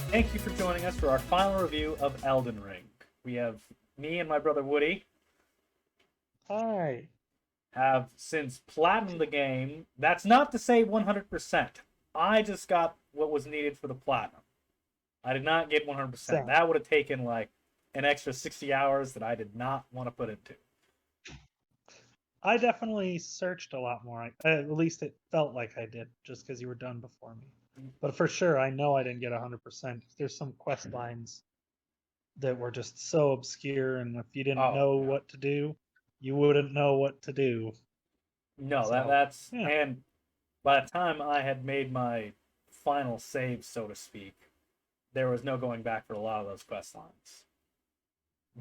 Thank you for joining us for our final review of Elden Ring. We have me and my brother Woody Hi. have since platinumed the game. That's not to say 100%. I just got what was needed for the platinum. I did not get 100%. Same. That would have taken like an extra 60 hours that I did not want to put into. I definitely searched a lot more. At least it felt like I did, just because you were done before me. But for sure, I know I didn't get 100%. There's some quest lines that were just so obscure, and if you didn't Oh, know yeah. what to do, you wouldn't know what to do. No, So, that's yeah. and by the time I had made my final save, so to speak, there was no going back for a lot of those quest lines.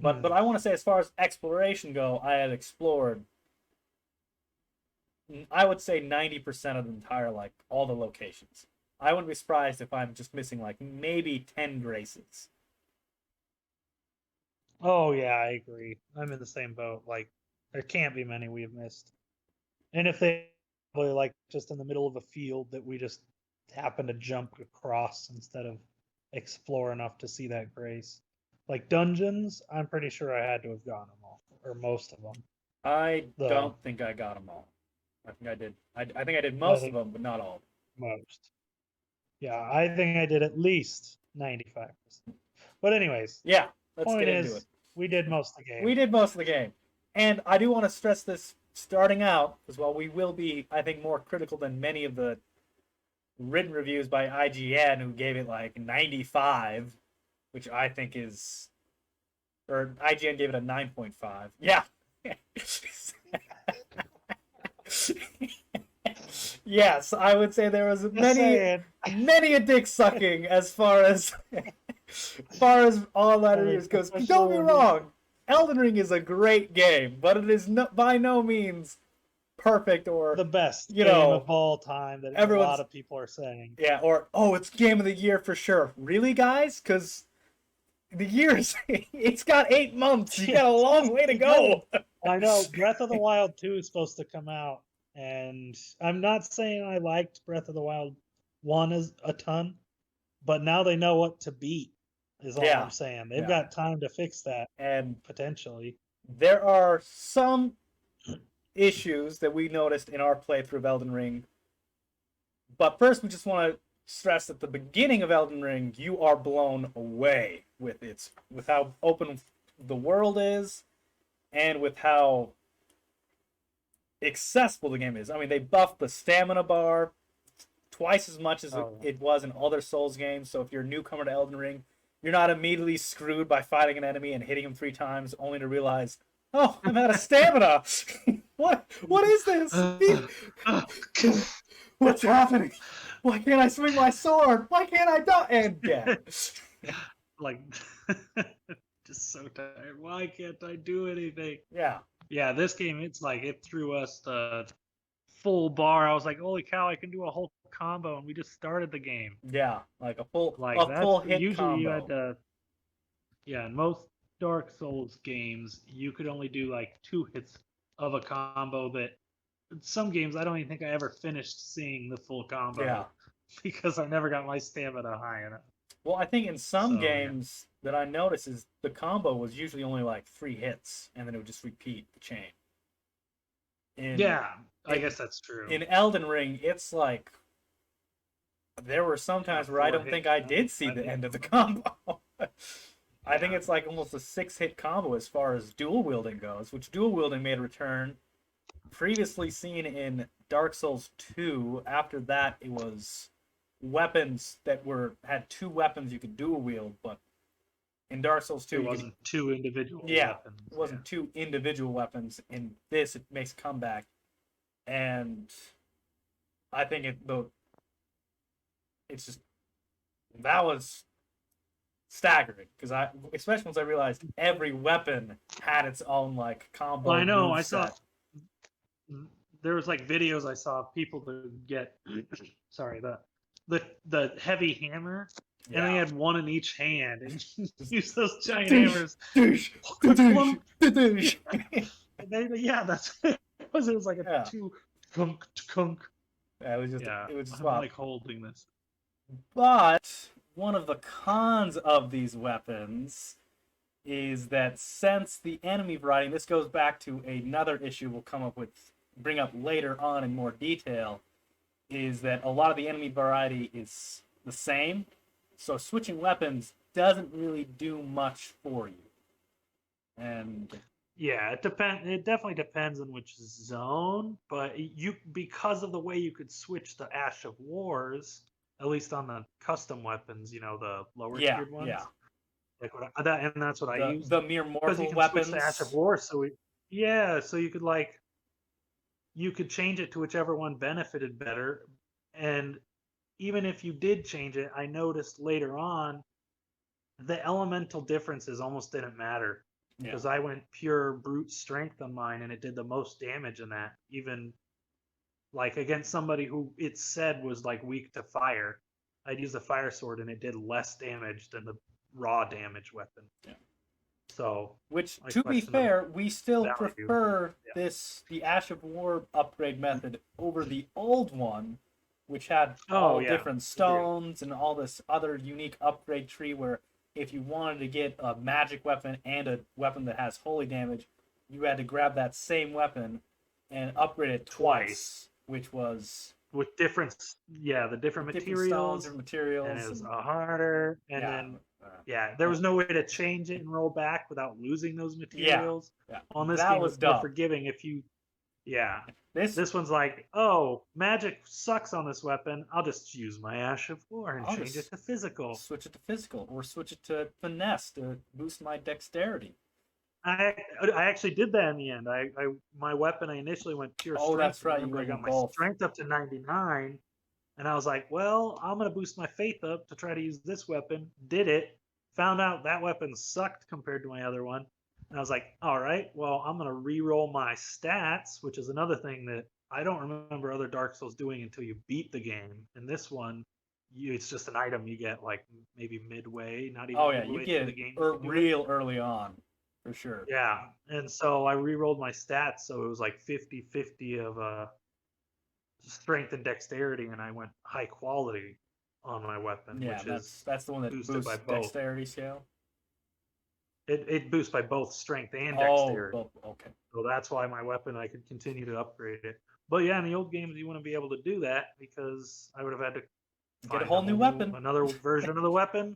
But Hmm. I want to say, as far as exploration go, I had explored, I would say 90% of the entire, like, all the locations. I wouldn't be surprised if I'm just missing like maybe 10 graces. Oh, yeah, I agree. I'm in the same boat. Like, there can't be many we have missed. And if they probably like just in the middle of a field that we just happen to jump across instead of explore enough to see that grace. Like dungeons, I'm pretty sure I had to have gone them all or most of them. I Though don't think I got them all. I think I did. I think I did I most of think them, but not all. most. Yeah, I think I did at least 95%. But anyways, Yeah, let's point get into it. is we did most of the We game. did most of the game. And I do want to stress this starting out, because while we will be, I think, more critical than many of the written reviews by IGN who gave it like 95, which I think is, or IGN gave it a 9.5. Yeah. Yes, I would say there was Just many, saying. many a dick sucking as far as all that I mean, reviews goes. Don't especially be when you wrong, Elden Ring is a great game, but it is by no means perfect or, the best you game know, of all time that a lot everyone's, of people are saying. yeah, or oh, it's game of the year for sure. Really, guys? Because the years, it's got 8 months. You got a Yes, long way to I know. go. I know. Breath of the Wild 2 is supposed to come out, and I'm not saying I liked Breath of the Wild 1 as a ton, but now they know what to beat, is all Yeah, I'm saying. They've yeah, got time to fix that, and potentially. there are some issues that we noticed in our playthrough of Elden Ring. But first, we just want to stress at the beginning of Elden Ring, you are blown away with how open the world is, and with how accessible the game is. I mean, they buffed the stamina bar twice as much as Oh, it was in other Souls games. So if you're a newcomer to Elden Ring, you're not immediately screwed by fighting an enemy and hitting him 3 times, only to realize, oh, I'm out of stamina. What is this? What's happening? Why can't I swing my sword? Why can't I die? And dead. like, just so tired. Why can't I do anything? Yeah, Yeah, this game, it's like it threw us the full bar. I was like, holy cow, I can do a whole combo, and we just started the game. yeah, like a full Like a that's full hit usually you had combo. to, yeah, in most Dark Souls games, you could only do like 2 hits of a combo that in some games I don't even think I ever finished seeing the full Yeah. combo because I never got my stamina high enough. Well, I think in some So yeah. games that I noticed is the combo was usually only like 3 hits, and then it would just repeat the chain. In Yeah, I in guess that's true. in Elden Ring, it's like there were some A times where I four don't hit think I combo, did see five the hit end of the combo. combo. I think Yeah. it's like almost a 6 hit combo as far as dual wielding goes, which dual wielding made a return previously seen in Dark Souls 2. After that, it was weapons that were had 2 weapons you could dual wield, but in Dark Souls It 2 you could, wasn't 2 individual yeah, weapons. it Yeah. wasn't 2 individual weapons. In this, it makes a comeback, and I think it's just that was staggering because I especially once I realized every weapon had its own like Well, combo I know. move I saw set. there was like videos I saw of people to get sorry the heavy hammer, and they Yeah. had one in each hand and use those giant Doosh, hammers. doosh, doosh, Clunk. doosh. Yeah, that's it. Was. It was like a Yeah. two kunk kunk. Yeah, Yeah, it was just I'm wild. like holding this. But one of the cons of these weapons is that since the enemy variety, and this goes back to another issue bring up later on in more detail, is that a lot of the enemy variety is the same. So switching weapons doesn't really do much for you. And Yeah, it depends. It definitely depends on which zone, but because of the way you could switch the Ash of Wars, at least on the custom weapons, the lower yeah, tiered ones, yeah. like and that's what I used The mere because you mortal can switch to Ash of weapons. War. So you could change it to whichever one benefited better, and even if you did change it, I noticed later on the elemental differences almost didn't matter Yeah. because I went pure brute strength on mine and it did the most damage in that, even like against somebody who it said was like weak to fire. I'd use the fire sword and it did less damage than the raw damage weapon. Yeah. So, which, I to be question the fair, we still value. prefer Yeah. the Ash of War upgrade method over the old one, which had Oh all yeah, different agreed. stones and all this other unique upgrade tree where if you wanted to get a magic weapon and a weapon that has holy damage, you had to grab that same weapon and upgrade it twice, which was With different, yeah, the different different stones, materials, different and it materials, was and harder. And yeah, then, yeah, there was no way to change it and roll back without losing those yeah, materials. yeah. On this That game, was they're dumb. forgiving if you, yeah. This This one's like, oh, magic sucks on this weapon. I'll just use my Ash of War and I'll change just it to physical. switch it to physical or switch it to finesse to boost my dexterity. I I actually did that in the end. My weapon, I initially went pure Oh, strength. that's right. You Remember, I went got with my both. strength up to 99, and I was like, well, I'm gonna boost my faith up to try to use this weapon. Did it? Found out that weapon sucked compared to my other one. And I was like, all right, well, I'm gonna re-roll my stats, which is another thing that I don't remember other Dark Souls doing until you beat the game. And this one, it's just an item you get like maybe midway, not even Oh yeah, you midway through the get game. it You do it. real early on, for sure. Yeah, and so I re-rolled my stats, so it was like 50-50 of strength and dexterity, and I went high quality on my weapon, Yeah, which is that's the one that boosted by boosts both. dexterity scale. It boosts by both strength and Oh, dexterity, okay. so that's why my weapon I could continue to upgrade it. But yeah, in the old games you wouldn't be able to do that because I would have had to Get a find a whole new whole new weapon. another version of the weapon,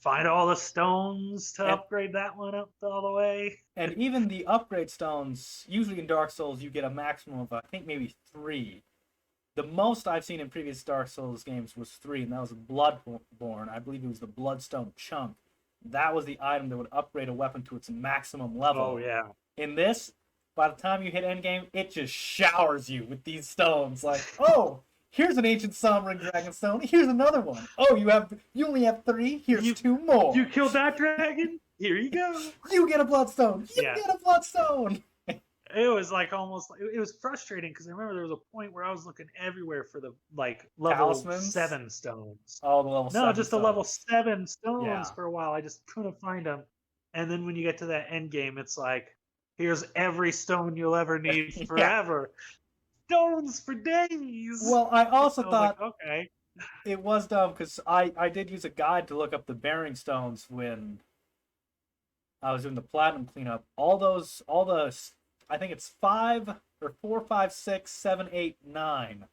find all the stones to And upgrade that one up all the way. and even the upgrade stones, usually in Dark Souls, you get a maximum of I think maybe 3. The most I've seen in previous Dark Souls games was 3, and that was Bloodborne. I believe it was the Bloodstone chunk. That was the item that would upgrade a weapon to its maximum Oh level. yeah. In this, by the time you hit endgame, it just showers you with these stones. Like, oh, here's an ancient Sombring Dragon stone. Here's another one. Oh, you only have 3. Here's You 2 more. you killed that dragon? Here you go. You get a bloodstone. You Yeah. get a bloodstone. It was like almost it was frustrating because I remember there was a point where I was looking everywhere for the like level Talismans? 7 stones. Oh, the level 7 No, just the level stones. 7 stones Yeah. for a while. I just couldn't find them. And then when you get to that end game, it's like, here's every stone you'll ever need Yeah. forever. Stones for days. Well, I also I was thought like, okay. it was dumb because I did use a guide to look up the bearing stones when I was doing the platinum cleanup. I think it's 5 or 4, 5, 6, 7, 8, 9.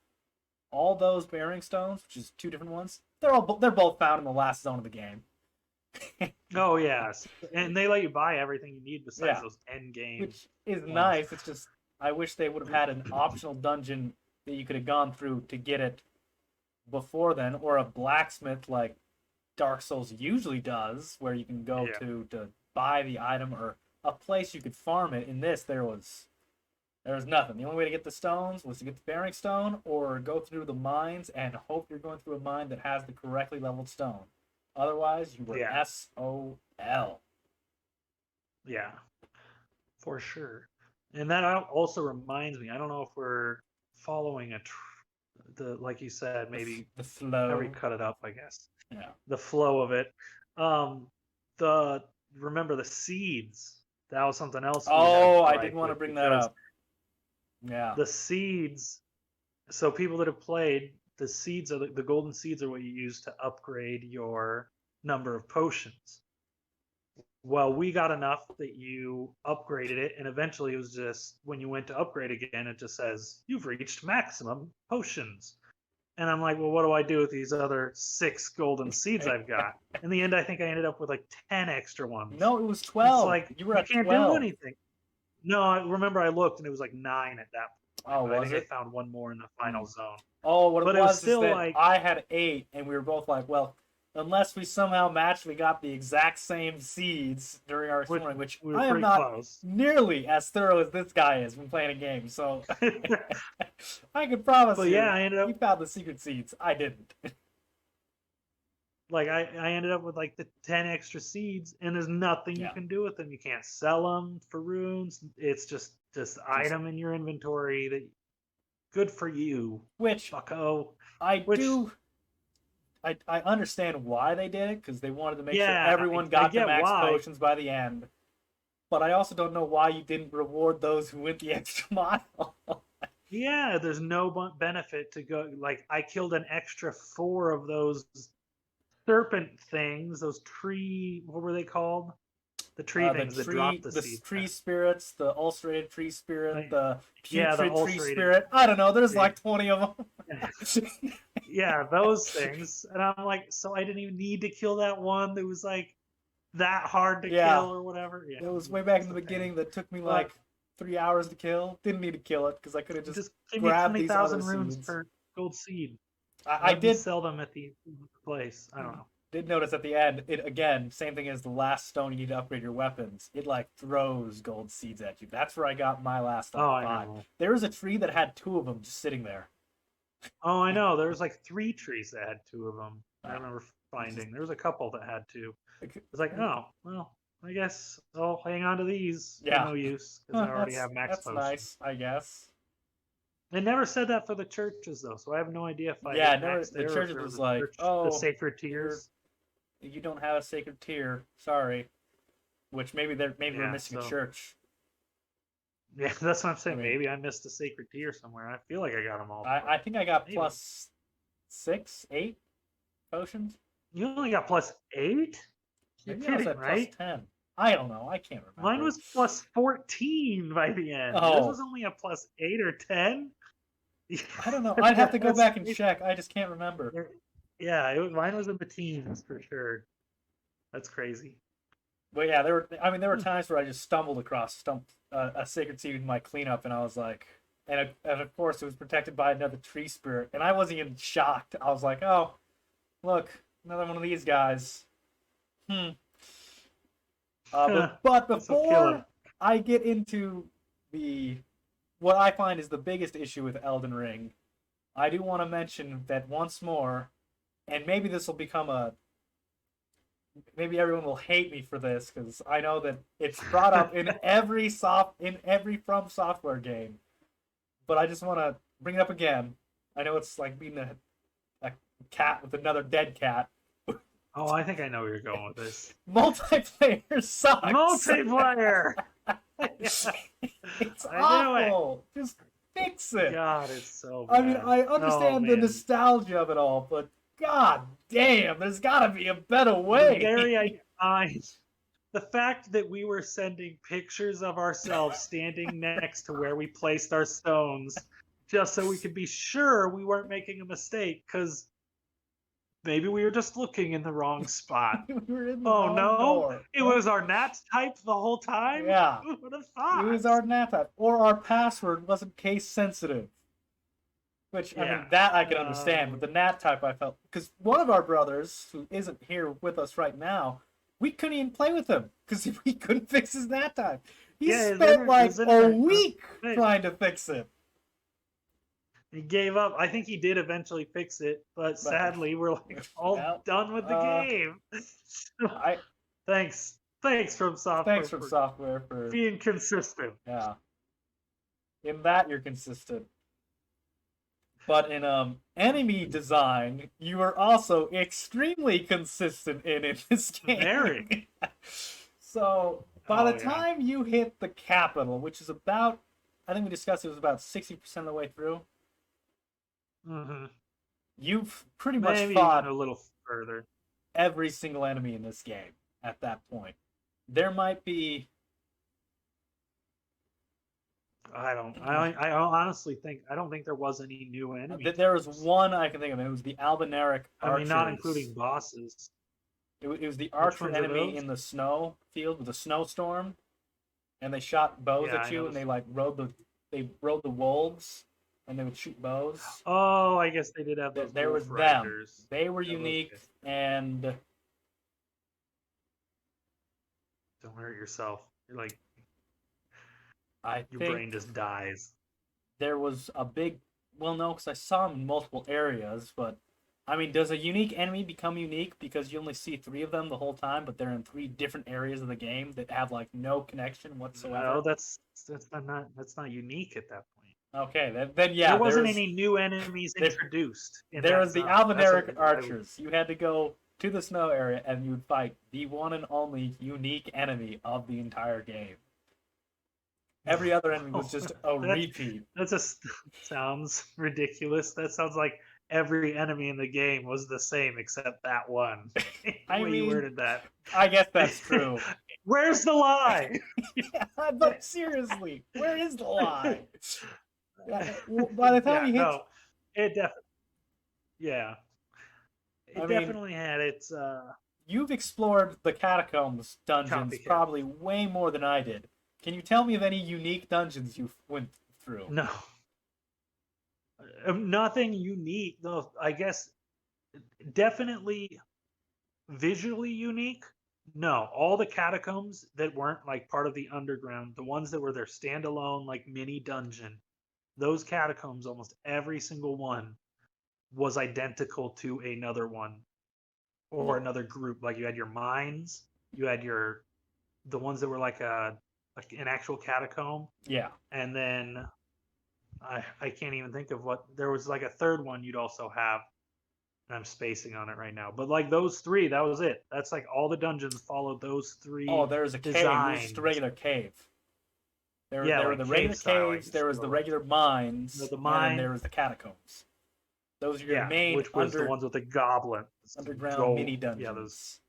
All those bearing stones, which is 2 different ones, they're both found in the last zone of the game. Oh yes. And they let you buy everything you need besides Yeah. those end game. Which is ones. nice. It's just I wish they would have had an optional dungeon that you could have gone through to get it before then, or a blacksmith like Dark Souls usually does, where you can go to buy the item, or a place you could farm it. In this, there was nothing. The only way to get the stones was to get the bearing stone, or go through the mines and hope you're going through a mine that has the correctly leveled stone. Otherwise, you were SOL. Yeah, for sure. And that also reminds me, I don't know if we're following like you said, maybe the flow. how we cut it up, I guess. Yeah. The flow of it. Remember the seeds. That was something else. Oh, I did want to bring that up. Yeah. The seeds. So people that have played, the seeds are the golden seeds are what you use to upgrade your number of potions. Well, we got enough that you upgraded it, and eventually it was just when you went to upgrade again, it just says you've reached maximum potions. And I'm like, well, what do I do with these other 6 golden seeds I've got? In the end, I think I ended up with like 10 extra ones. No, it was It's 12. like You were you at can't 12. do anything. No, I remember I looked and it was like 9 at that point. Oh, But I was think it? I found one more in the final zone. Oh, what But it it was was is still that like I had 8, and we were both like, well, unless we somehow magically got the exact same seeds during our exploring, which we were I am pretty not close. nearly as thorough as this guy is when playing a game. So I can promise But you, yeah, I ended up he found the secret seeds. I didn't. like I ended up with like the 10 extra seeds, and there's nothing you Yeah. can do with them. You can't sell them for runes. It's just item in your inventory that good for you, Which bucko. I Which do. I understand why they did it, because they wanted to make sure yeah, everyone I got the get max why. potions by the end. But I also don't know why you didn't reward those who went the extra mile. Yeah, there's no benefit to go. Like I killed an extra 4 of those serpent things. Those tree, what were they called? The tree things that drop the seeds. tree spirits, the ulcerated tree spirit, Like, the yeah, the putrid tree ulcerated. spirit. I don't know. There's Yeah. like 20 of them. Yeah, those things. And I'm like, so I didn't even need to kill that one that was like that hard to Yeah. kill or whatever. Yeah, It was way back in the it's a pain. beginning that took me But- like 3 hours to kill. Didn't need to kill it because I could have Just give me grabbed these 20,000 other runes seeds. per gold seed. I Let me did sell them at the place. I don't know. notice at the end, it again, same thing as the last stone you need to upgrade your weapons. It like throws gold seeds at you. That's where I got my last Oh, I 5. know. There was a tree that had 2 of them just sitting there. Oh, I know. There was like 3 trees that had 2 of them. I Ah. remember finding. There was a couple that had 2. Like, It's like, oh, well, I guess I'll hang on to these. Yeah. For no use because I already have max that's potions. nice, I guess. They never said that for the churches though, so I have no idea if I Yeah, hit never- max the there or churches if there was a like, church, oh, the sacred tears. You don't have a sacred tier. Sorry. Which maybe we're Yeah, missing a so- church. Yeah, that's what I'm saying. I mean- Maybe I missed a sacred tier somewhere. I feel like I got them all. I think I got Maybe. plus 6, 8 potions. You only got plus 8? You're Maybe I was kidding, at right? plus 10. I don't know. I can't remember. Mine was plus 14 by the end. Yours Oh. was only a plus 8 or 10. I don't know. I'd have to go That's back and crazy. check. I just can't remember. Yeah, mine was in the teens for sure. That's crazy. But yeah, there were Hmm. times where I just stumbled across a sacred seed in my cleanup, and I was like, and of course it was protected by another tree spirit, and I wasn't even shocked. I was like, oh, look, another one of these guys. But This'll kill before him. I get into what I find is the biggest issue with Elden Ring, I do want to mention that once more, and maybe this will become maybe everyone will hate me for this because I know that it's brought up in every From Software game, but I just want to bring it up again. I know it's like being a cat with another dead cat. Oh, I think I know where you're going with this. Multiplayer sucks. Multiplayer. It's I knew it. awful. Just fix it. God, it's so I mean, bad. I Oh, understand the man. nostalgia of it all, but god damn, there's got to be a better The way. the fact that we were sending pictures of ourselves standing next to where we placed our stones just so we could be sure we weren't making a mistake because maybe we were just looking in the wrong spot. We were in the Oh wrong no, door. it was our Nat type the whole time? Yeah. Who would have thought? It was our NAT type, or our password wasn't case sensitive. Which I mean, Yeah. that I can understand, but the NAT type I felt because one of our brothers who isn't here with us right now, we couldn't even play with him because we couldn't fix his NAT type. He Yeah, his spent like his a internet- week Right. trying to fix it. He gave up. I think he did eventually fix it, but sadly, we're like all Well, done with the game. I Thanks From Software. thanks from for software for being consistent. yeah. In that you're consistent. But in enemy design, you are also extremely consistent in this game. Very. So by Oh, the yeah. time you hit the capital, which is I think we discussed it was about 60% of the way through. Mm-hmm. You've pretty much Maybe even fought a little further. every single enemy in this game at that point. There might be I honestly think I don't think there was any new enemy there was types. one I can think of, and it was the Albinaric I mean, not archers. including bosses. It was the Which archer ones are enemy those? in the snow field with a snowstorm, and they shot bows Yeah, at I you, know. and they rode the wolves, and they would shoot bows. Oh, I guess they did have those There was wolf them. riders. They were Yeah, those unique, guys. and Don't hurt yourself. You're like I your think brain just dies. there was a big. Well, no, because I saw them in multiple areas, but I mean, does a unique enemy become unique because you only see 3 of them the whole time, but they're in 3 different areas of the game that have like no connection whatsoever? No, that's not unique at that point. Okay, then yeah, There wasn't any new enemies there- introduced. there was the That's Albinaric what archers. You had to go to the snow area and you would fight the one and only unique enemy of the entire game. Every other enemy was just a repeat. That just sounds ridiculous. That sounds like every enemy in the game was the same except that one. I Way mean, you worded that. I guess that's true. Where's the lie? Yeah, but seriously, where is the lie? By the time Yeah, you hit, no, it definitely. Yeah, I it mean, definitely had its. you've explored the catacombs dungeons Copycat. probably way more than I did. Can you tell me of any unique dungeons you went through? No, nothing unique. Though I guess definitely visually unique. No, all the catacombs that weren't like part of the underground, the ones that were their standalone like mini dungeon, those catacombs, almost every single one was identical to another one or another group. Like you had your mines, you had the ones that were like an actual catacomb, Yeah. and then I can't even think of what there was like a third one you'd also have. And I'm spacing on it right now, but like those 3, that was it. That's like all the dungeons followed those 3. Oh, there was a cave. It was just a regular cave. There were like the regular style, caves. like there was the regular mines. the and mine. then there was the catacombs. Those are your main which was the ones with the goblins, underground mini dungeons. Yeah, those.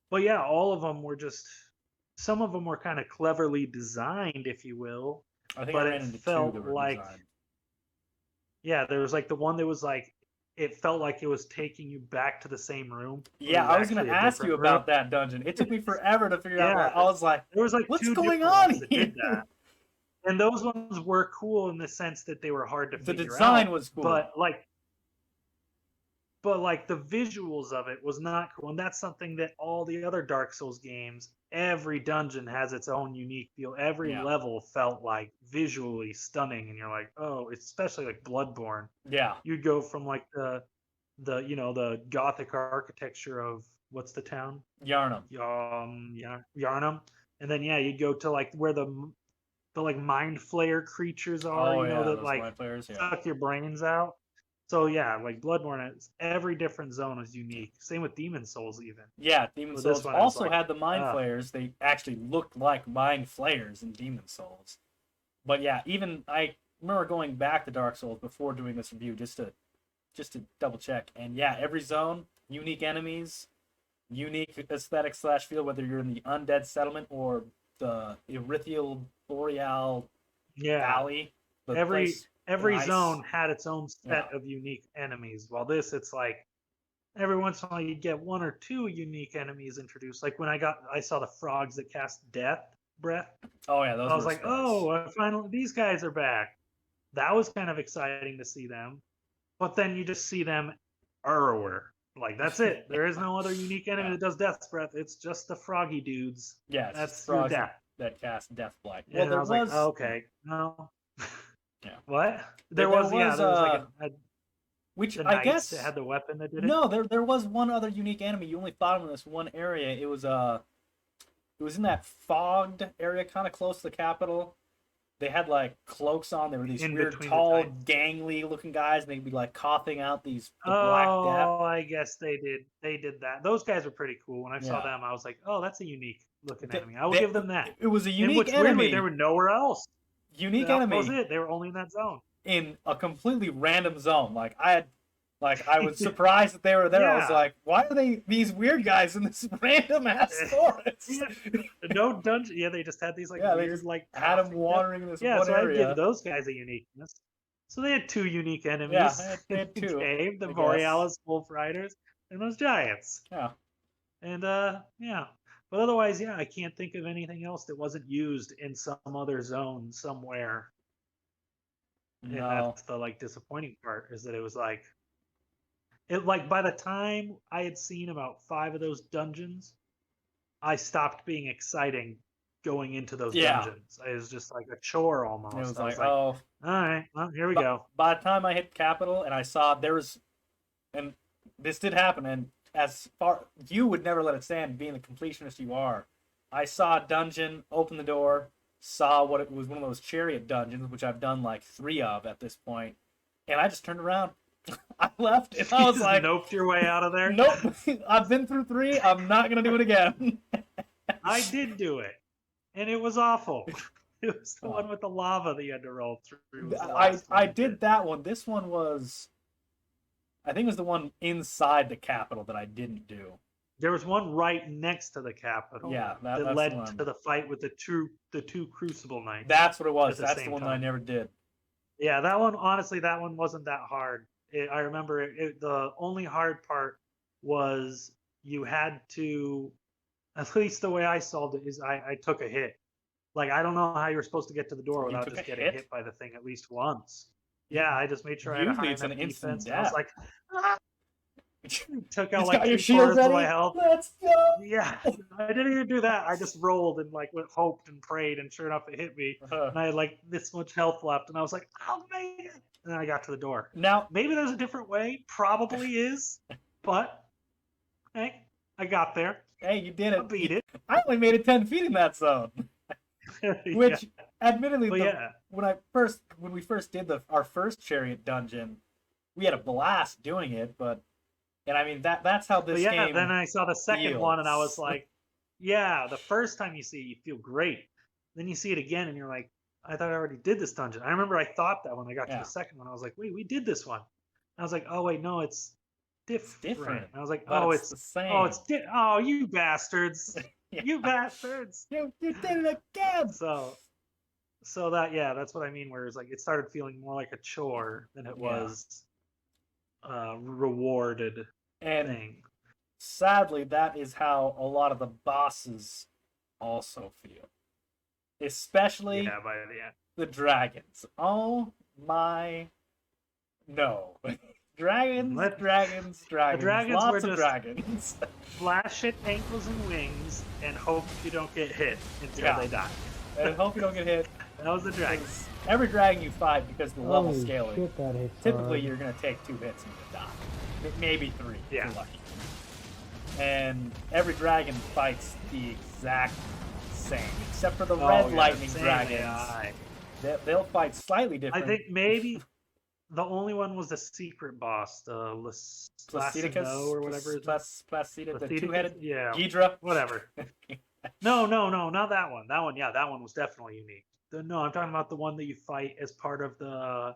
But yeah, all of them were just. Some of them were kind of cleverly designed, if you will. I think but I ran it into 2 felt that were like. designed. Yeah, there was like the one that was like. It felt like it was taking you back to the same room. Yeah, I was going to ask you about that dungeon. It took me forever to figure out. I was like, there was like what's 2 going different on ones that here? did that. And those ones were cool in the sense that they were hard to The figure design out. was cool. But like the visuals of it was not cool. And that's something that all the other Dark Souls games, every dungeon has its own unique feel. Every level felt like visually stunning. And you're like, oh, especially like Bloodborne. Yeah. You'd go from like the Gothic architecture of what's the town? Yarnum. Yarnum. And then you'd go to like where the like mind flayer creatures are, that like mind flayers, suck your brains out. So yeah, like Bloodborne, every different zone is unique. Same with Demon Souls, even. Yeah, Demon Souls also had the mind flayers. They actually looked like mind flayers in Demon Souls. But yeah, even I remember going back to Dark Souls before doing this review just to double check. And yeah, every zone, unique enemies, unique aesthetic / feel. Whether you're in the undead settlement or the Erythial Boreal Valley, every zone had its own set of unique enemies. While this, it's like every once in a while you'd get 1 or 2 unique enemies introduced. Like when I saw the frogs that cast death breath. Oh yeah, those I was like, oh, finally these guys are back. That was kind of exciting to see them. But then you just see them everywhere. Like that's it. There is no other unique enemy that does death's breath. It's just the froggy dudes. Yeah, that's frogs death that cast death blight. Well, there was like, oh, okay, no. Yeah. What? There was like a which the I guess had the weapon that did it. No, there was one other unique enemy. You only fought him in this one area. It was in that fogged area, kind of close to the capital. They had like cloaks on. They were these weird, tall, gangly looking guys, and they'd be like coughing out the black death. Oh, I guess they did. They did that. Those guys were pretty cool. When I saw them, I was like, oh, that's a unique looking enemy. I will give them that. It was a unique enemy. Weirdly, they were nowhere else. Unique enemy. That was it. They were only in that zone. In a completely random zone. Like I had Like, I was surprised that they were there. I was Yeah. like, why are they these weird guys in this random ass forest? Yeah. No dungeon. Yeah, they just had these like Yeah, they weird just like had them paths. wandering in this Yeah, one so I'd give area. those guys a uniqueness. So they had 2 unique Yeah, enemies they in had the two, game: the I guess. Borealis wolf riders and those giants. Yeah. And yeah. But otherwise, yeah, I can't think of anything else that wasn't used in some other zone somewhere. And No. that's the like disappointing part, is that it was like it like by the time I had seen about 5 of those dungeons, I stopped being exciting going into those Yeah. dungeons. It was just like a chore almost. It was I was like, like, oh. all right, well, here we But go. by the time I hit Capital and I saw there was, and this did happen, and as far you would never let it stand, being the completionist you are. I saw a dungeon, opened the door, saw what it was, one of those chariot dungeons, which I've done like 3 of at this point, and I just turned around. I left, and I You was just like, noped your way out of there. nope, I've been through 3. I'm not gonna do it again. I did do it, and it was awful. It was the one with the lava that you had to roll through. Was the last one I you did that one. This one was, I think it was the one inside the Capitol that I didn't do. There was one right next to the Capitol. Yeah, that that's led the one. to the fight with the 2 Crucible Knights. That's what it was. at the That's the same one that I time. never did. Yeah, that one, honestly, that one wasn't that hard. I remember the only hard part was you had to, at least the way I solved it is I took a hit. Like, I don't know how you were supposed to get to the door You without took just a getting hit? hit by the thing at least once. Yeah, I just made sure I had a Usually high it's enough an instant defense. And I was death. like, ah! Took out It's like got your 3/4 shield of ready. my health. Let's go. Yeah, I didn't even do that. I just rolled and like hoped and prayed, and sure enough, it hit me. And I had like this much health left, and I was like, "I'll make it." And then I got to the door. Now, Maybe there's a different way. Probably is, but hey, I got there. hey, you did I it. beat it. I only made it 10 feet in that zone. Which, Yeah. admittedly, But yeah, when we first did our first chariot dungeon, we had a blast doing it. But, and I mean that's how but this yeah. game. Then I saw the second one, and I was feels. like, "Yeah." The first time you see it, you feel great. Then you see it again, and you're like, "I thought I already did this dungeon." I remember I thought that when I got to Yeah. the second one, I was like, "Wait, we did this one." And I was like, "Oh wait, no, it's different." And I was like, but "Oh, it's the same. oh, oh, you bastards, Yeah. you bastards." You did it again. So that's what I mean. Where it's like it started feeling more like a chore than it was rewarded And thing. sadly, that is how a lot of the bosses also feel. Especially Yeah, by the end. the dragons. Oh my no. Dragons. The dragons Lots were of just dragons. flash at ankles and wings and hope you don't get hit until Yeah. they die. And hope you don't get hit. That was the dragon. Because every dragon you fight, because of the level Holy scaling, shit, that hits typically hard. you're going to take 2 hits and you die. Maybe 3 if Yeah. you're lucky. And every dragon fights the exact same, except for the red lightning same dragons. AI. They'll fight slightly I different. think maybe the only one was the secret boss, the Placido or whatever. Placida, the Placidicus? 2-headed Yeah, Ghidra. whatever. No, not that one. That one was definitely unique. No, I'm talking about the one that you fight as part of the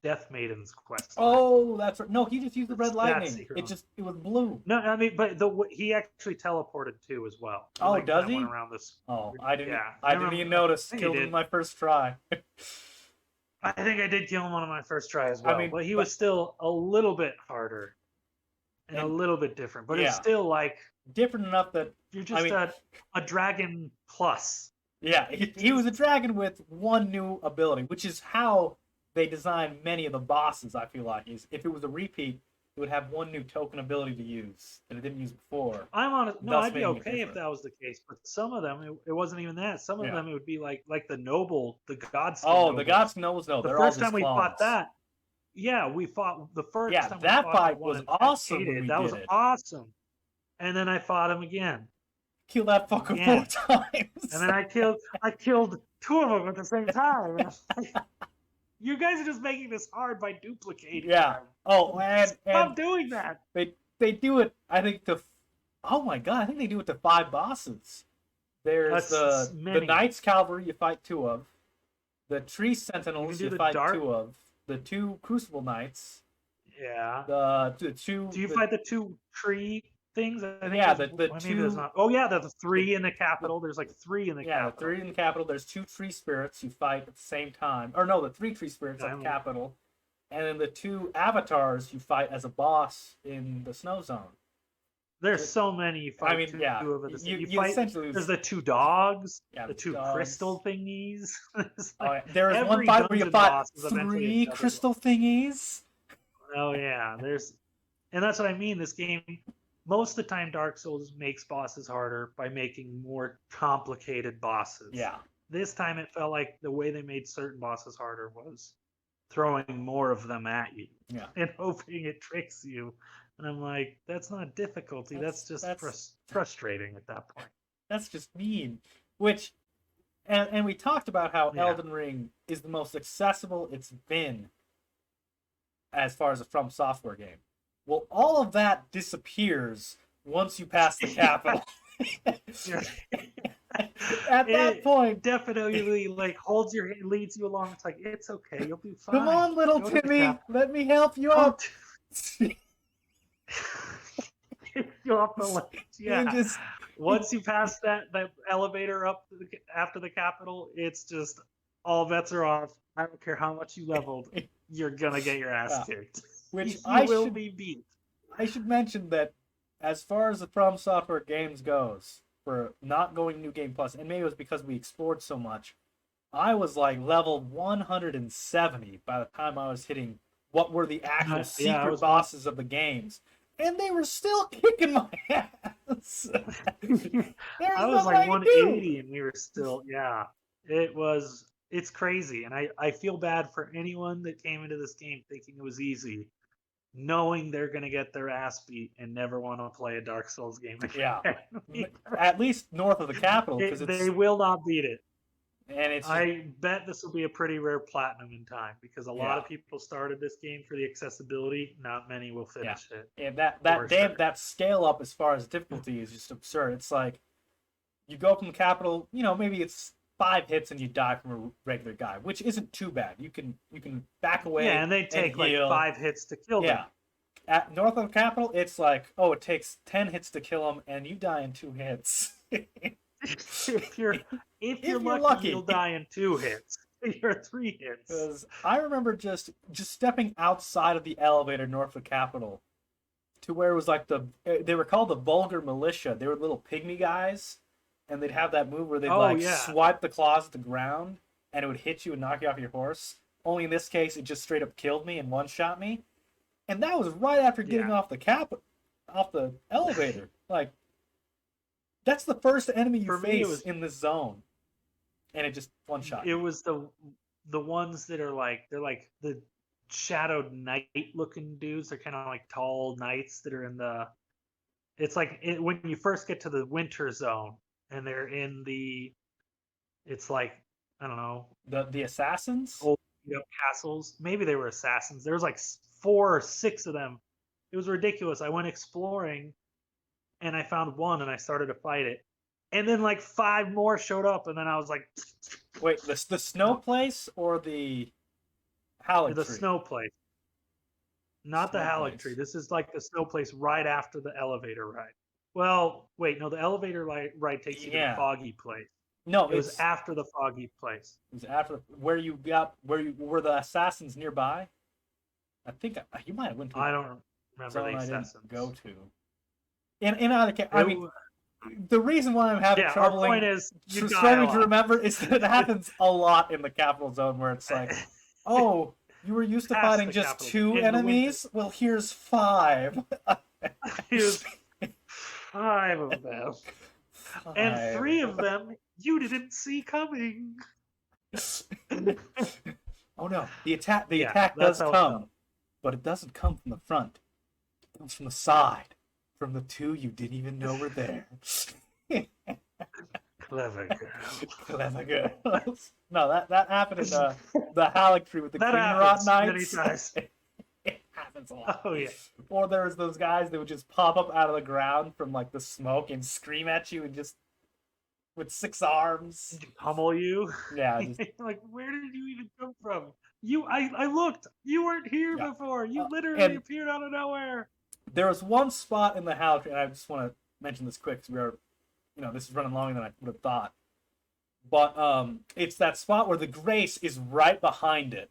Death Maiden's quest line. Oh, that's right. No, he just used the red That lightning. secret one. It was blue. No, I mean, but he actually teleported too as well. He, Oh, like, does kinda he? went around this. Oh, I didn't. Yeah, I didn't even notice. think he Killed him did. in my first try. I think I did kill him on my first try as well. mean, but he but- was still a little bit harder and a little bit different. But Yeah. it's still like Different enough that you're just mean- a dragon plus. yeah, he was a dragon with one new ability, which is how they designed many of the bosses. I feel like is if it was a repeat, it would have one new token ability to use that it didn't use before. I'm honest. No, Thus I'd be making it okay if different. that was the case. But some of them, it wasn't even that. Some of Yeah. them, it would be like the noble, the godskin. Oh, nobles. the gods knows no. The They're all first just time we fought clones. that, yeah, we fought the first Yeah, time. we that fought fight the one was in awesome when Cascade, we that did was it. awesome. And then I fought him again, Kill that fucker Yeah. 4 times. and then I killed 2 of them at the same time. And I was like, you guys are just making this hard by duplicating. Yeah. them. Oh, and Stop doing that. they do it. I think oh my god, I think they do it to 5 bosses. There's That's the many. Knights Cavalry you fight 2 of, the Tree Sentinels do you the fight dark- 2 of, the 2 Crucible Knights, Yeah. The two. Do you The, fight the two tree things? I think yeah, there's the well, maybe there's two. not. Oh yeah, there's The, three in the the capital. There's like three in the Yeah, the capital. three in the capital. There's two tree spirits you fight at the same time. Or no, the three tree spirits at the Yeah, capital. And then the two avatars you fight as a boss in the snow zone. there's so many. You I fight mean, two yeah, of it. You you fight. essentially There's the two dogs, yeah, the the two dogs. crystal thingies. It's Oh, like yeah. There is one every fight where you dungeon fight boss is eventually a three double boss. crystal thingies. Oh yeah, and that's what I mean. This game, most of the time, Dark Souls makes bosses harder by making more complicated bosses. Yeah, This time, it felt like the way they made certain bosses harder was throwing more of them at you yeah. and hoping it tricks you. And I'm like, that's not difficulty. That's just frustrating at that point. That's just mean. Which, and we talked about how Yeah. Elden Ring is the most accessible it's been as far as a From Software game. Well, all of that disappears once you pass the capital. At that point, definitely like holds your leads you along. It's like it's okay, you'll be fine. Come on, little Go Timmy, let me help you out. You off the ledge. Yeah. Just... Once you pass that elevator up after the capital, it's just all bets are off. I don't care how much you leveled, you're gonna get your ass kicked. Which you will be beat. I should mention that as far as the From Software games goes, for not going New Game Plus, and maybe it was because we explored so much, I was like level 170 by the time I was hitting what were the actual secret bosses of the games. And they were still kicking my ass. I was like 180 and we were still, yeah. It's crazy. And I feel bad for anyone that came into this game thinking it was easy, knowing they're going to get their ass beat and never want to play a Dark Souls game again. Yeah. At least north of the capital. They will not beat it. And I bet this will be a pretty rare platinum in time because a lot of people started this game for the accessibility. Not many will finish it. And that scale up as far as difficulty is just absurd. It's like you go from the capital, maybe it's 5 hits and you die from a regular guy, which isn't too bad. You can back away. Yeah, and they take like 5 hits to kill them. Yeah. At north of the capital, it's like, it takes 10 hits to kill them, and you die in 2 hits. if you're lucky, you'll die in 2 hits. You're 3 hits. Because I remember just stepping outside of the elevator north of the capital to where it was like they were called the Vulgar Militia. They were little pygmy guys, and they'd have that move where they'd swipe the claws at the ground, and it would hit you and knock you off your horse. Only in this case, it just straight up killed me and one-shot me. And that was right after getting off the elevator. Like, that's the first enemy you face in this zone, and it just one shot. It was the ones that are they're like the shadowed knight looking dudes. They're kind of like tall knights that are in the. It's like when you first get to the winter zone, and they're in the. It's like I don't know the assassins. Old castles. Maybe they were assassins. There was like 4 or 6 of them. It was ridiculous. I went exploring. And I found one, and I started to fight it, and then like 5 more showed up, and then I was like, "Wait, the snow place or the Halleck the tree? Snow place, not the Halleck tree. This is like the snow place right after the elevator ride. Well, wait, no, the elevator ride takes you to the foggy place. No, it was after the foggy place. It was after where you were the assassins nearby. I think you might have went to. I don't remember the assassins. I didn't go to. In either case, I mean, the reason why I'm having trouble struggling to remember is that it happens a lot in the capital zone where it's like, oh, you were used to fighting just 2 enemies? Well, here's 5. Here's 5 of them. And 3 of them you didn't see coming. Oh no, the attack does come, but it doesn't come from the front. It comes from the side. From the 2 you didn't even know were there. Clever girl. Clever girls. No, that happened in the Halleck tree with the Greenrod Knights. It happens a lot. Oh yeah. Or there was those guys that would just pop up out of the ground from like the smoke and scream at you and just with 6 arms. Pummel you. Yeah. Like, where did you even come from? I looked. You weren't here Yeah. before. You literally And appeared out of nowhere. there was one spot in the house, and I just want to mention this quick because this is running longer than I would have thought. But it's that spot where the Grace is right behind it.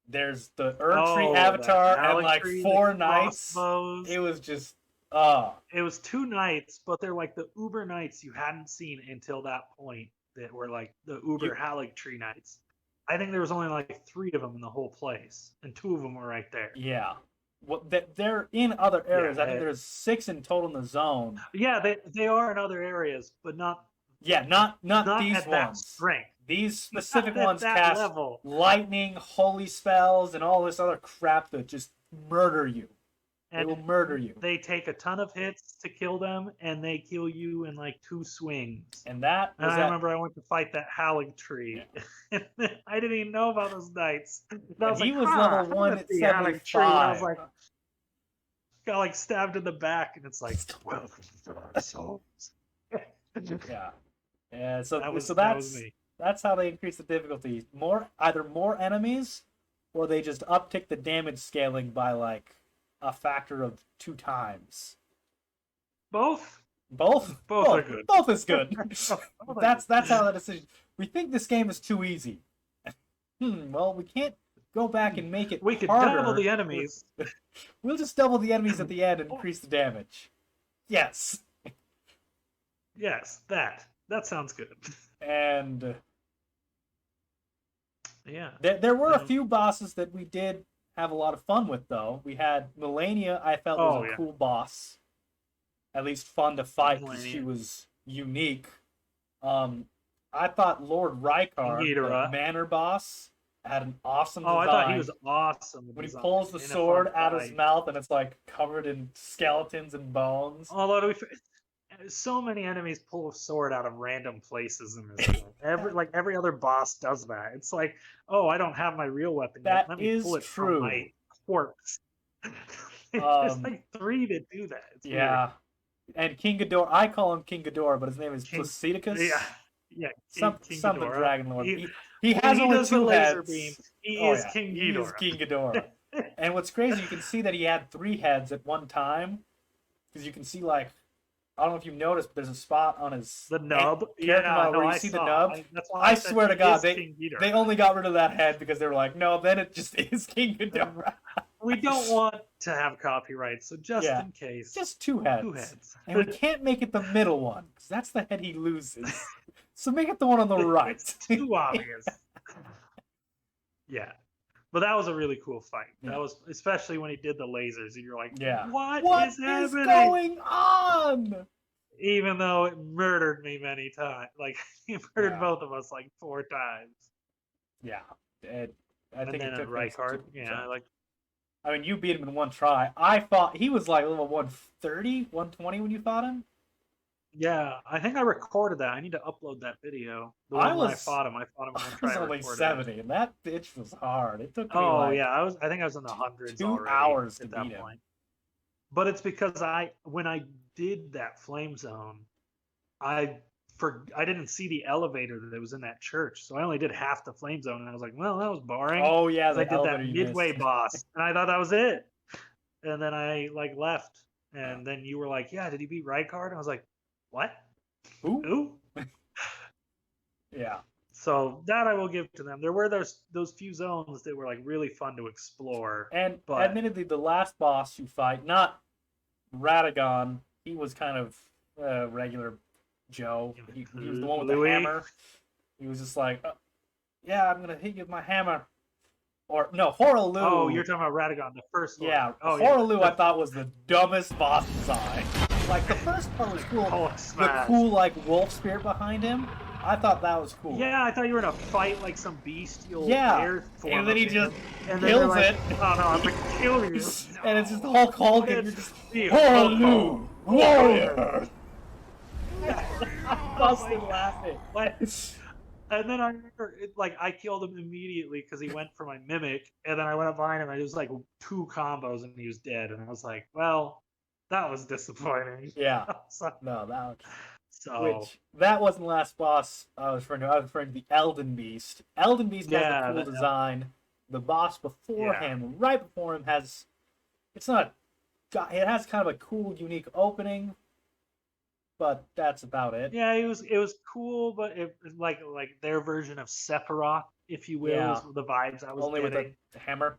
There's the Erdtree avatar and like Tree, 4 the knights. crossbows. It was just It was 2 knights, but they're like the Uber knights you hadn't seen until that point. That were like the Uber Gallant tree knights. I think there was only like 3 of them in the whole place, and 2 of them were right there. Yeah. Well, they're in other areas. I think there's 6 in total in the zone. Yeah, they are in other areas, but not. Yeah, not these at ones. That strength. These specific Not at ones that cast level. lightning, holy spells, and all this other crap that just murder you. They will murder you. They take a ton of hits to kill them, and they kill you in like 2 swings. And I remember I went to fight that Howling Tree. Yeah. I didn't even know about those knights. He was level 1 at 75. I was like, got like stabbed in the back, and it's like 12 souls. Yeah. Yeah. So that was me. That's how they increase the difficulty. Either more enemies, or they just uptick the damage scaling by like a factor of 2 times. Both are good. Both is good. That's how that decision. We think this game is too easy. Well, we can't go back and make it We could harder. double the enemies. We'll just double the enemies at the end and increase the damage. Yes. Yes, that sounds good. And yeah, there were a few bosses that we did have a lot of fun with, though. We had Melania. I felt was a cool boss. At least fun to fight because she was unique. I thought Lord Rykard, the Manor boss, had an awesome design. I thought he was awesome. When he pulls the sword out of his mouth and it's like covered in skeletons and bones. Although so many enemies pull a sword out of random places in this game. Every other boss does that. It's like, oh, I don't have my real weapon yet. Let me pull it from my corpse. There's like 3 that do that. It's weird. And King Ghidorah, I call him King Ghidorah, but his name is Placidicus. Yeah. Something Dragon Lord. He has only 2 heads. Beam, he is King Ghidorah. He is King Ghidorah. And what's crazy, you can see that he had 3 heads at one time, because you can see like, I don't know if you've noticed, but there's a spot on his nub. Where you see the nub. I swear to God, they only got rid of that head because they were like, no, then it just is King Ghidorah. We don't want to have copyright, so just in case. Just 2 heads. 2 heads. And we can't make it the middle one, because that's the head he loses. So make it the one on the right. It's too obvious. Yeah. But that was a really cool fight. That was, especially when he did the lasers, and you're like, what is happening? Going on? Even though it murdered me many times. Like, he murdered both of us like 4 times. Yeah. I think it took Rykard. I mean, you beat him in 1 try. I thought he was like level 130, 120 when you fought him. Yeah, I think I recorded that. I need to upload that video. When I fought him in 1 try. I was only 70, and that bitch was hard. It took me I think I was in the hundreds 2 hours at that point. But it's because when I did that flame zone, I didn't see the elevator that was in that church, so I only did half the flame zone, and I was like, well, that was boring. Oh yeah, I did that midway boss, and I thought that was it. And then I left, and then you were like, yeah, did he beat Rykard? And I was like, what? Who? Yeah. So that I will give to them. There were those few zones that were like really fun to explore. But admittedly, the last boss you fight, not Radagon, he was kind of regular Joe. He was the one with the hammer. He was just like, yeah, I'm gonna hit you with my hammer. Or no, Horalu. Oh, you're talking about Radagon, the first one. Yeah, Horalu I thought was the dumbest boss design. Like the first part was cool. The cool like wolf spirit behind him. I thought that was cool. Yeah, I thought you were gonna fight like some bestial bear form. And then he just kills it. Oh no, I'm gonna kill you. And it's just Hulk Hogan. You're just Horalu, warrior. Busted laughing. And then I remember, I killed him immediately because he went for my mimic, and then I went up behind him, and it was like 2 combos, and he was dead. And I was like, well, that was disappointing. Yeah. That wasn't the last boss I was referring to. I was referring to the Elden Beast. Elden Beast has a cool design. The boss before him, right before him, has it has kind of a cool, unique opening, but that's about it. Yeah, it was cool, but it like their version of Sephiroth, if you will, Yeah. is the vibes I was Only with getting. a hammer.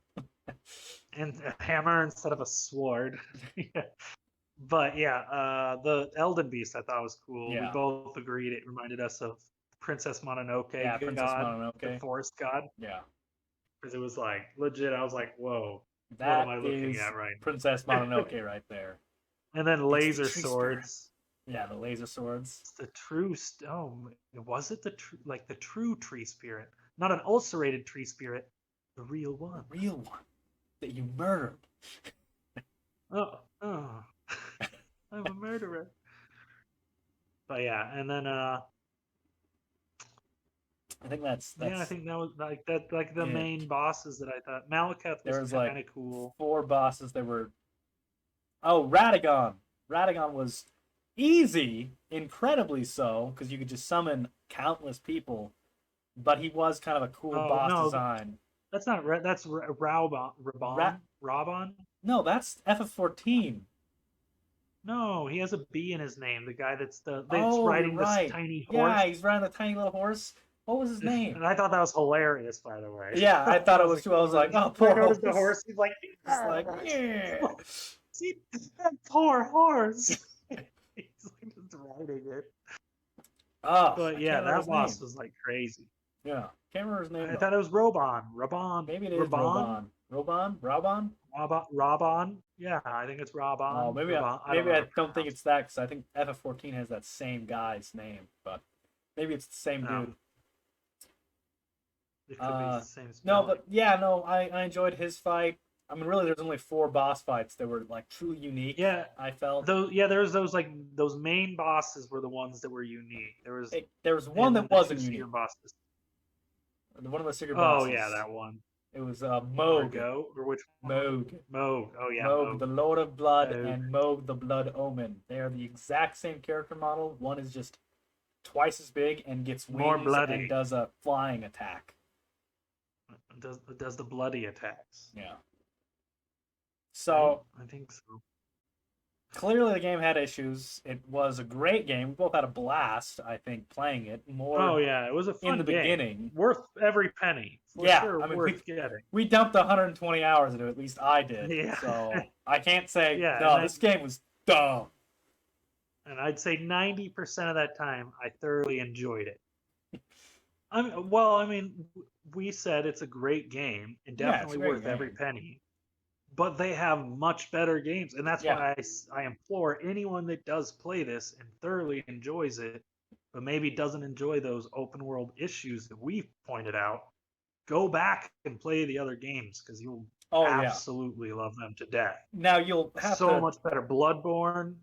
And a hammer instead of a sword. Yeah. But yeah, the Elden Beast I thought was cool. We Yeah. both agreed it reminded us of Princess Mononoke Yeah, Princess God, the Mononoke. forest god, Yeah. because it was like legit. I was like, whoa, what am That I looking is at right Princess now? Mononoke right there. And then It's the laser tree spirit. swords. Yeah, the laser swords. It's the true. Was it the the true tree spirit, not an ulcerated tree spirit, the real one. The real one that you murdered. Oh, I'm a murderer. But yeah, and then I think that's yeah, I think that was like the it. main bosses that I thought. Malekith There was was kind of like cool. 4 bosses that were. Oh, Radagon. Radagon was easy, incredibly so, because you could just summon countless people. But he was kind of a cool Oh boss no, design. that's not that's Raubon. Ra- Raubon? no, that's FF14. No, he has a B in his name. The guy that's Oh, you're riding this right. tiny Yeah, horse. he's riding a tiny little horse. What was his name? And I thought that was hilarious, by the way. Yeah, I thought it was too. I was like, oh, poor I noticed the horse. horse. He's like, It's like, yeah. see that poor horse. He's like just riding it. Oh, But yeah, that boss was like crazy. Yeah, can't remember his name. I thought it was Robon. Maybe it is Robon. Robon? Robon. Yeah, I think it's Robon. Oh, maybe I don't think it's that because I think FF14 has that same guy's name, but maybe it's the same dude. It could be the same no, but yeah, no, I enjoyed his fight. I mean, really, there's only 4 boss fights that were like truly unique. Yeah, I felt. There was those main bosses were the ones that were unique. There was one that wasn't unique. Bosses. One of the secret bosses. Oh yeah, that one. It was Moog. Or which Moog. Moog. Oh yeah. Moog, the Lord of Blood, and Moog, the Blood Omen. They are the exact same character model. One is just twice as big and gets wings more bloody and does a flying attack. Does the bloody attacks? Yeah. So I think so. Clearly, the game had issues. It was a great game. We both had a blast, I think, playing it. More. Oh yeah, it was a fun in the game. beginning, worth every penny. For sure, I mean, worth getting. We dumped 120 hours into it. At least I did. Yeah. So I can't say this game was dumb. And I'd say 90% of that time, I thoroughly enjoyed it. I mean, we said it's a great game and definitely worth every penny. But they have much better games, and that's why I implore anyone that does play this and thoroughly enjoys it, but maybe doesn't enjoy those open world issues that we've pointed out, go back and play the other games because you'll absolutely love them to death. Now you'll have so much better. Bloodborne,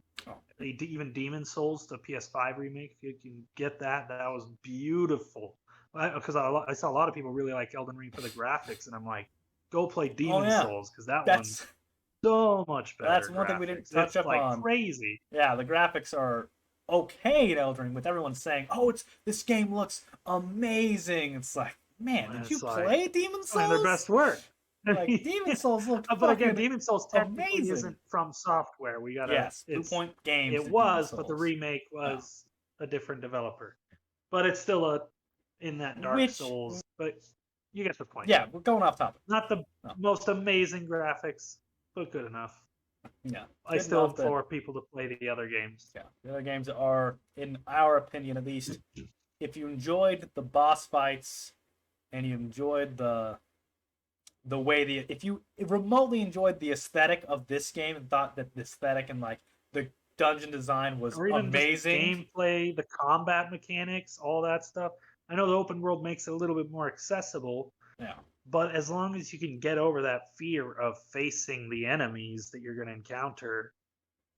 even Demon Souls, the PS5 remake, if you can get that. That was beautiful. Because I saw a lot of people really like Elden Ring for the graphics, and I'm like, go play Demon Souls because one's so much better. That's one thing we didn't touch up on. Crazy. Yeah, the graphics are okay in Elden Ring, with everyone saying, "Oh, this game looks amazing." It's like, man, did you play Demon Souls? Their best work. Like Demon Souls look. But again, Demon Souls technically amazing. Isn't from Software. We gotta. Blue Point Games. It was, but the remake was a different developer. But it's still in that Dark Souls. But you get the point. Yeah, we're going off topic. Not the most amazing graphics, but good enough. Yeah. I still implore people to play the other games. Yeah. The other games are, in our opinion at least, if you enjoyed the boss fights and you enjoyed the way if you remotely enjoyed the aesthetic of this game and thought that the aesthetic and like the dungeon design was amazing. Gameplay, the combat mechanics, all that stuff. I know the open world makes it a little bit more accessible. Yeah. But as long as you can get over that fear of facing the enemies that you're going to encounter,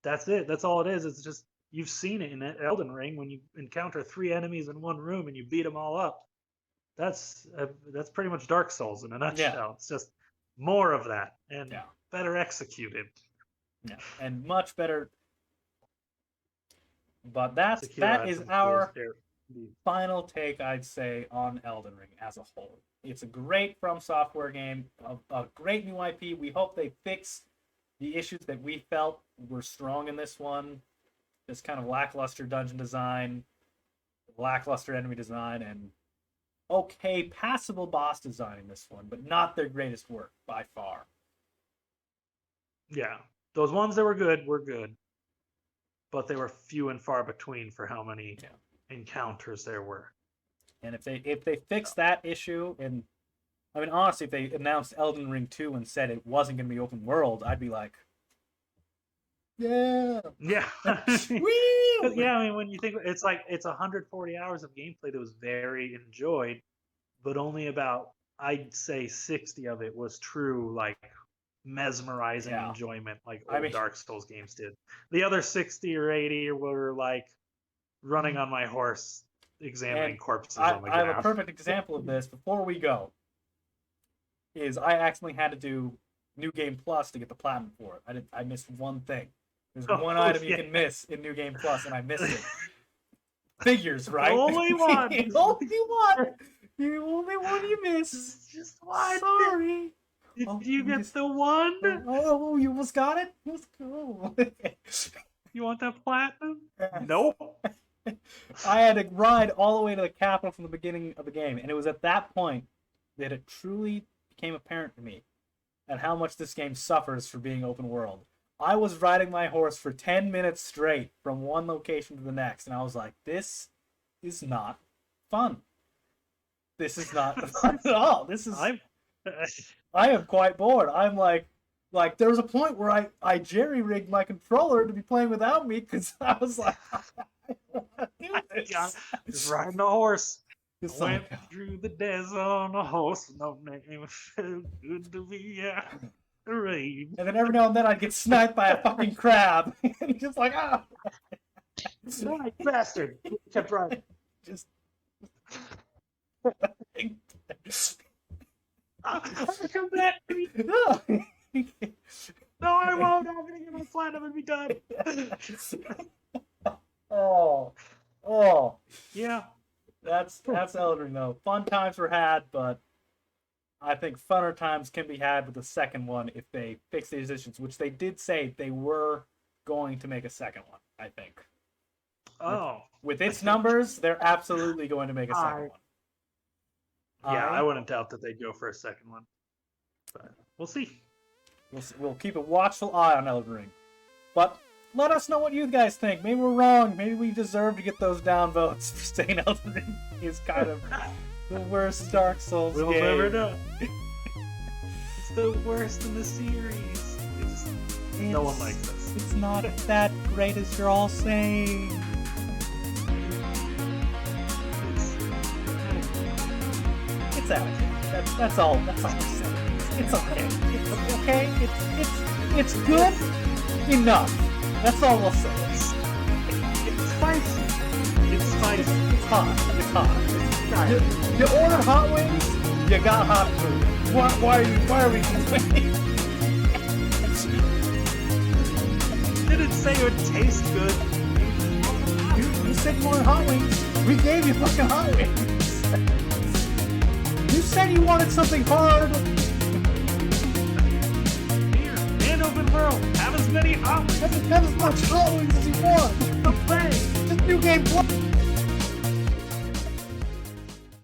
that's it. That's all it is. It's just, you've seen it in Elden Ring when you encounter 3 enemies in one room and you beat them all up. That's pretty much Dark Souls in a nutshell. Yeah. It's just more of that and better executed. Yeah, and much better. But that is our final take, I'd say, on Elden Ring as a whole. It's a great From Software game, a great new IP. We hope they fix the issues that we felt were strong in this one. This kind of lackluster dungeon design, lackluster enemy design, and okay, passable boss design in this one, but not their greatest work by far. Yeah, those ones that were good, but they were few and far between for how many encounters there were. And if they fix that issue, and I mean honestly, if they announced Elden Ring 2 and said it wasn't going to be open world, I'd be like, yeah, yeah, woo! Yeah. I mean, when you think it's 140 hours of gameplay that was very enjoyed, but only about, I'd say, 60 of it was true like mesmerizing enjoyment, like old Dark Souls games did. The other 60 or 80 were like running on my horse, examining corpses on the ground. I have a perfect example of this. Before we go, is I accidentally had to do New Game Plus to get the platinum for it. I missed one thing. There's one item you can miss in New Game Plus, and I missed it. Figures, right? Only one. The only one. The only one you missed. Just one. Sorry. Did you get the one? Oh, you almost got it? Let's go. You want that platinum? Nope. I had to ride all the way to the capital from the beginning of the game, and it was at that point that it truly became apparent to me and how much this game suffers for being open world. I was riding my horse for 10 minutes straight from one location to the next, and I was like, this is not fun. This is not fun at all. This is... I am quite bored. I'm like there was a point where I jerry-rigged my controller to be playing without me because I was like, I don't want to do this. Yeah, just riding the horse. Just Went through the desert on a horse. No name. Felt good to be out. Rain. And then every now and then I'd get sniped by a fucking crab. And just like, ah. Snipe, bastard. Kept riding. Just. Come back to me. No. No, I won't. I'm gonna get my platinum and be done. Oh. Yeah. That's Elden Ring though. Fun times were had, but I think funner times can be had with the second one if they fix these issues, which they did say they were going to make a second one, I think. Oh. With its numbers, they're absolutely going to make a second one. Yeah, I wouldn't doubt that they'd go for a second one. But we'll see. We'll keep a watchful eye on Elden Ring. But let us know what you guys think. Maybe we're wrong. Maybe we deserve to get those down votes for saying Elden Ring is kind of the worst Dark Souls game. We'll never know. It's the worst in the series. No one likes us. It's not that great as you're all saying. It's out. That's all. That's all I'm saying. It's okay. It's okay. It's good enough. That's all we'll say. It's spicy. It's spicy. It's hot. It's hot. You ordered hot wings. You got hot food. Why are we complaining? Didn't say it would taste good. You said you wanted hot wings. We gave you fucking hot wings. You said you wanted something hard. Here, and open world. Have as many hot wings. Have as much hot wings as you want. Okay. Just New Game Plus.